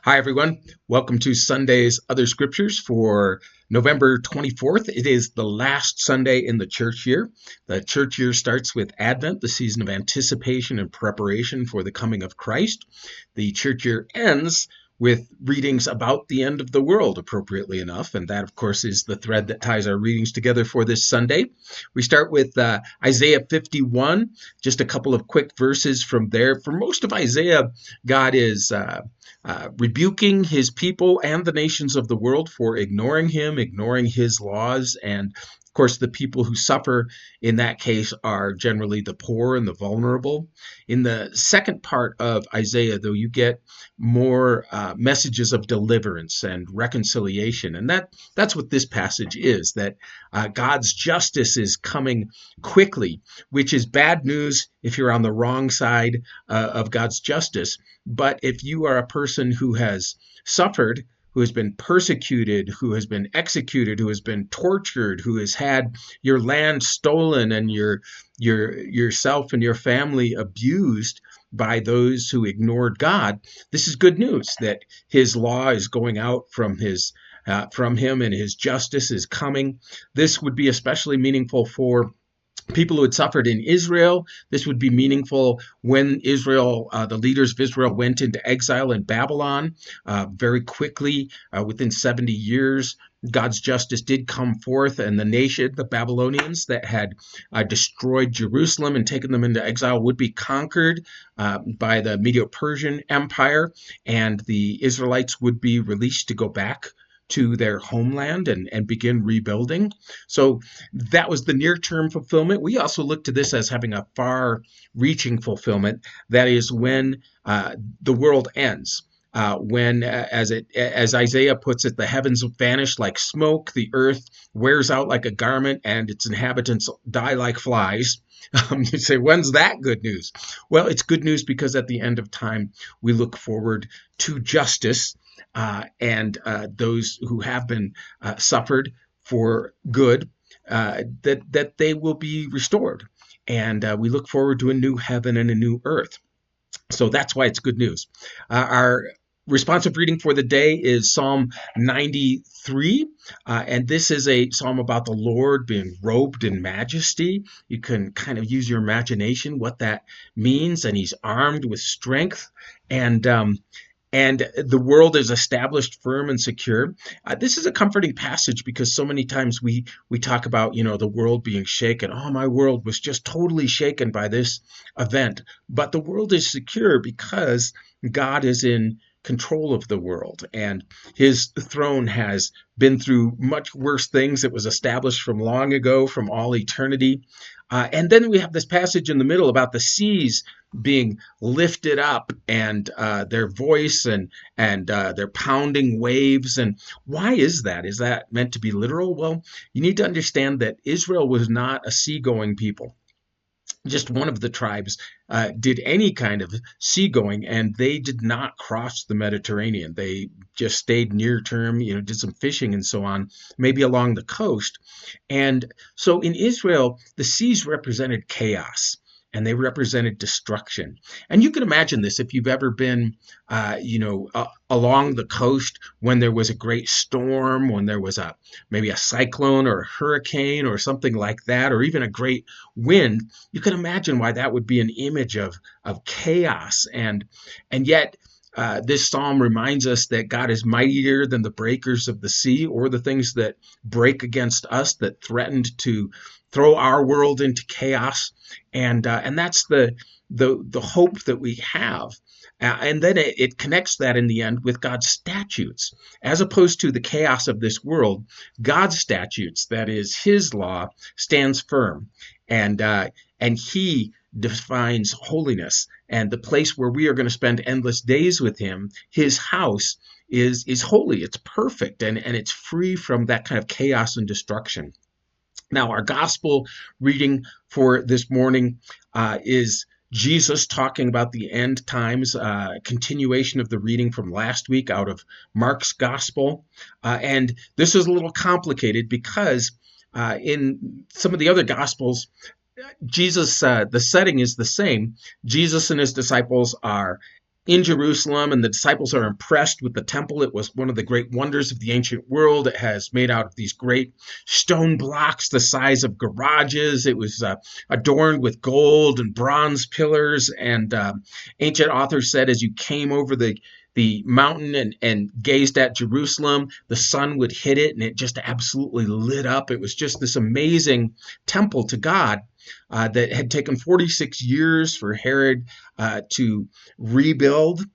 Hi, everyone. Welcome to Sunday's Other Scriptures for November 24th. It is the last Sunday in the church year. The church year starts with Advent, the season of anticipation and preparation for the coming of Christ. The church year ends with readings about the end of the world, appropriately enough. And that, of course, is the thread that ties our readings together for this Sunday. We start with Isaiah 51, just a couple of quick verses from there. For most of Isaiah, God is rebuking his people and the nations of the world for ignoring him, ignoring his laws. And of course, the people who suffer in that case are generally the poor and the vulnerable. In the second part of Isaiah, though, you get more messages of deliverance and reconciliation. And that's what this passage is, that God's justice is coming quickly, which is bad news if you're on the wrong side of God's justice. But if you are a person who has suffered, who has been persecuted, who has been executed, who has been tortured, who has had your land stolen and yourself and your family abused by those who ignored God, this is good news that his law is going out from him and his justice is coming. This would be especially meaningful for people who had suffered in Israel. This would be meaningful when the leaders of Israel went into exile in Babylon very quickly. Within 70 years, God's justice did come forth, and the nation, the Babylonians that had destroyed Jerusalem and taken them into exile, would be conquered by the Medo-Persian Empire, and the Israelites would be released to go back to their homeland and begin rebuilding. So that was the near-term fulfillment. We also look to this as having a far-reaching fulfillment. That is when the world ends. As Isaiah puts it, the heavens vanish like smoke, the earth wears out like a garment, and its inhabitants die like flies. You say, when's that good news? Well, it's good news because at the end of time, we look forward to justice, and those who have been suffered for good, that they will be restored. And we look forward to a new heaven and a new earth. So that's why it's good news. Our responsive reading for the day is Psalm 93, and this is a psalm about the Lord being robed in majesty. You can kind of use your imagination what that means, and he's armed with strength, and the world is established firm and secure. This is a comforting passage because so many times we talk about, the world being shaken. Oh, my world was just totally shaken by this event. But the world is secure because God is in control of the world, and his throne has been through much worse things. It was established from long ago, from all eternity. And then we have this passage in the middle about the seas being lifted up, and their voice and their pounding waves. And why is that? Is that meant to be literal? Well, you need to understand that Israel was not a seagoing people. Just one of the tribes did any kind of seagoing, and they did not cross the Mediterranean. They just stayed near term, did some fishing and so on, maybe along the coast. And so in Israel, the seas represented chaos, and they represented destruction. And you can imagine this if you've ever been, along the coast when there was a great storm, when there was maybe a cyclone or a hurricane or something like that, or even a great wind. You can imagine why that would be an image of chaos. And yet, this psalm reminds us that God is mightier than the breakers of the sea or the things that break against us, that threatened to throw our world into chaos. And that's the hope that we have. And then it connects that in the end with God's statutes. As opposed to the chaos of this world, God's statutes, that is his law, stands firm. And he defines holiness, and the place where we are going to spend endless days with him, his house, is holy. It's perfect, and it's free from that kind of chaos and destruction. Now, our gospel reading for this morning is Jesus talking about the end times, continuation of the reading from last week out of Mark's gospel. And this is a little complicated because in some of the other gospels, Jesus, the setting is the same. Jesus and his disciples are in Jerusalem, and the disciples are impressed with the temple. It was one of the great wonders of the ancient world. It has made out of these great stone blocks the size of garages. It was adorned with gold and bronze pillars. And ancient authors said as you came over the mountain and gazed at Jerusalem, the sun would hit it and it just absolutely lit up. It was just this amazing temple to God that had taken 46 years for Herod to rebuild.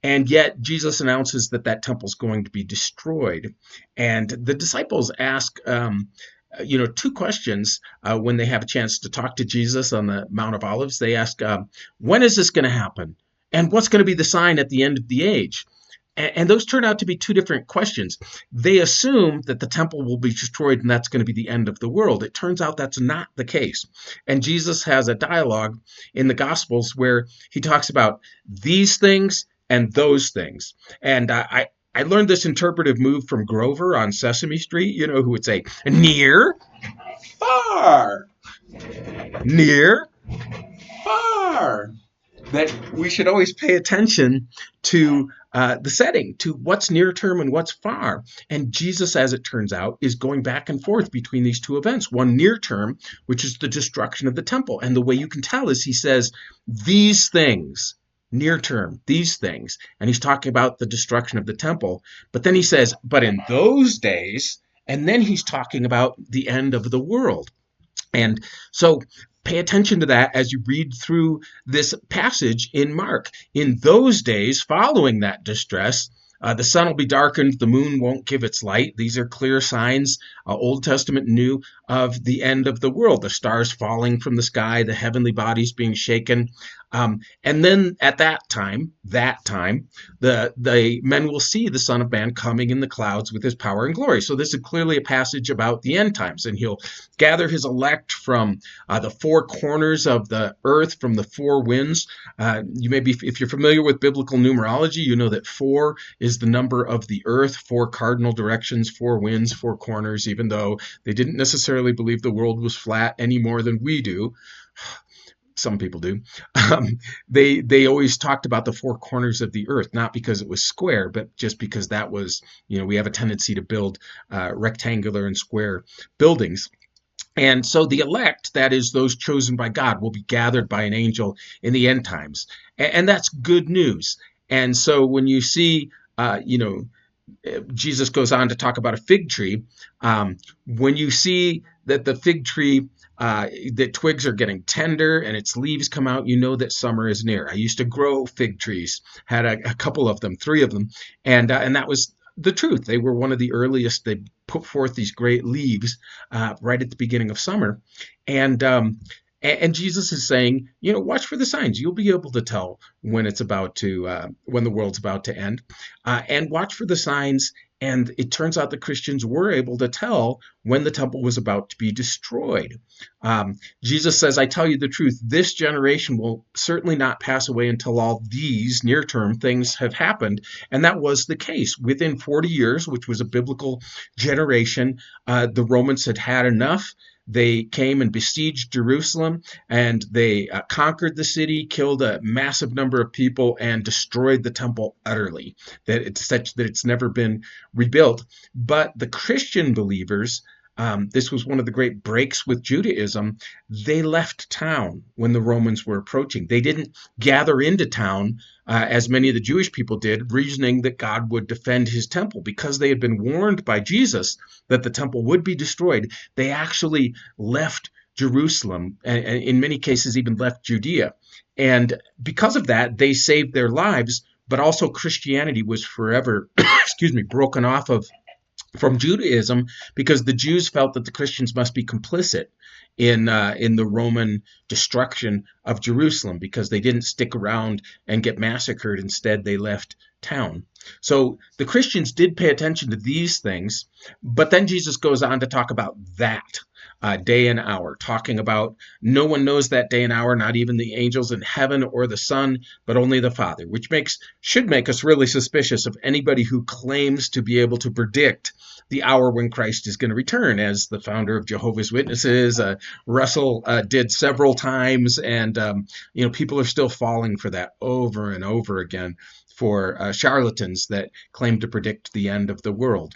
And yet Jesus announces that that temple is going to be destroyed. And the disciples ask, two questions when they have a chance to talk to Jesus on the Mount of Olives. They ask, when is this going to happen? And what's going to be the sign at the end of the age? And those turn out to be two different questions. They assume that the temple will be destroyed and that's going to be the end of the world. It turns out that's not the case. And Jesus has a dialogue in the Gospels where he talks about these things and those things. And I learned this interpretive move from Grover on Sesame Street, who would say, near, far, near, far. That we should always pay attention to the setting, to what's near term and what's far. And Jesus, as it turns out, is going back and forth between these two events. One near term, which is the destruction of the temple. And the way you can tell is he says, these things, near term, these things. And he's talking about the destruction of the temple. But then he says, but in those days, and then he's talking about the end of the world. And so pay attention to that as you read through this passage in Mark. In those days following that distress, the sun will be darkened, the moon won't give its light. These are clear signs, Old Testament, New, of the end of the world. The stars falling from the sky, the heavenly bodies being shaken. And then at that time, the men will see the Son of Man coming in the clouds with his power and glory. So this is clearly a passage about the end times, and he'll gather his elect from the four corners of the earth, from the four winds. You may be, if you're familiar with biblical numerology, you know that four is the number of the earth, four cardinal directions, four winds, four corners, even though they didn't necessarily believe the world was flat any more than we do. Some people do. They always talked about the four corners of the earth, not because it was square, but just because that was, we have a tendency to build rectangular and square buildings. And so the elect, that is those chosen by God, will be gathered by an angel in the end times. And that's good news. And so when you see, Jesus goes on to talk about a fig tree. When you see that the fig tree, the twigs are getting tender and its leaves come out, you know that summer is near. I used to grow fig trees, had a couple of them, 3 of them, and that was the truth. They were one of the earliest. They put forth these great leaves right at the beginning of summer, and Jesus is saying, watch for the signs. You'll be able to tell when it's about to, when the world's about to end, and watch for the signs. And it turns out the Christians were able to tell when the temple was about to be destroyed. Jesus says, I tell you the truth, this generation will certainly not pass away until all these near-term things have happened. And that was the case. Within 40 years, which was a biblical generation, the Romans had had enough. They came and besieged Jerusalem, and they conquered the city, killed a massive number of people, and destroyed the temple utterly. That it's such that it's never been rebuilt. But the Christian believers, this was one of the great breaks with Judaism. They left town when the Romans were approaching. They didn't gather into town as many of the Jewish people did, reasoning that God would defend his temple. Because they had been warned by Jesus that the temple would be destroyed, they actually left Jerusalem, and in many cases even left Judea. And because of that, they saved their lives, but also Christianity was forever, broken off from Judaism, because the Jews felt that the Christians must be complicit in the Roman destruction of Jerusalem, because they didn't stick around and get massacred. Instead, they left town. So the Christians did pay attention to these things, but then Jesus goes on to talk about that. day and hour, talking about no one knows that day and hour, not even the angels in heaven or the Son, but only the Father, which should make us really suspicious of anybody who claims to be able to predict the hour when Christ is going to return, as the founder of Jehovah's Witnesses, Russell, did several times, and people are still falling for that over and over again for charlatans that claim to predict the end of the world.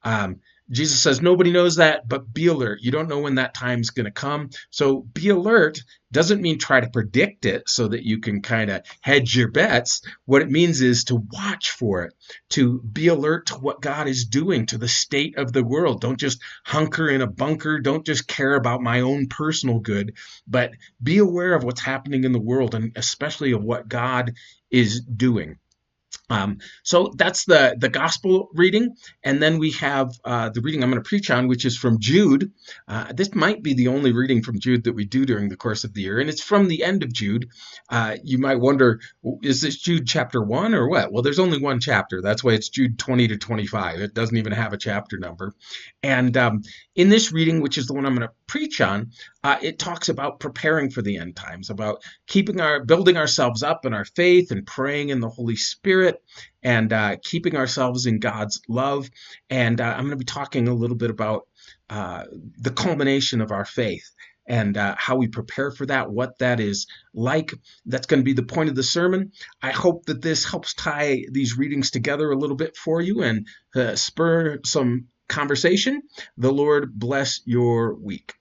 Um, Jesus says nobody knows that, but be alert. You don't know when that time's going to come. So be alert doesn't mean try to predict it so that you can kind of hedge your bets. What it means is to watch for it, to be alert to what God is doing, to the state of the world. Don't just hunker in a bunker. Don't just care about my own personal good, but be aware of what's happening in the world, and especially of what God is doing. So that's the gospel reading, and then we have the reading I'm going to preach on, which is from Jude. This might be the only reading from Jude that we do during the course of the year, and it's from the end of Jude. You might wonder, is this Jude chapter 1 or what? Well, there's only one chapter. That's why it's Jude 20 to 25. It doesn't even have a chapter number. And in this reading, which is the one I'm going to preach on, it talks about preparing for the end times, about building ourselves up in our faith and praying in the Holy Spirit, and keeping ourselves in God's love. And I'm going to be talking a little bit about the culmination of our faith, and how we prepare for that, what that is like. That's going to be the point of the sermon. I hope that this helps tie these readings together a little bit for you and spur some conversation. The Lord bless your week.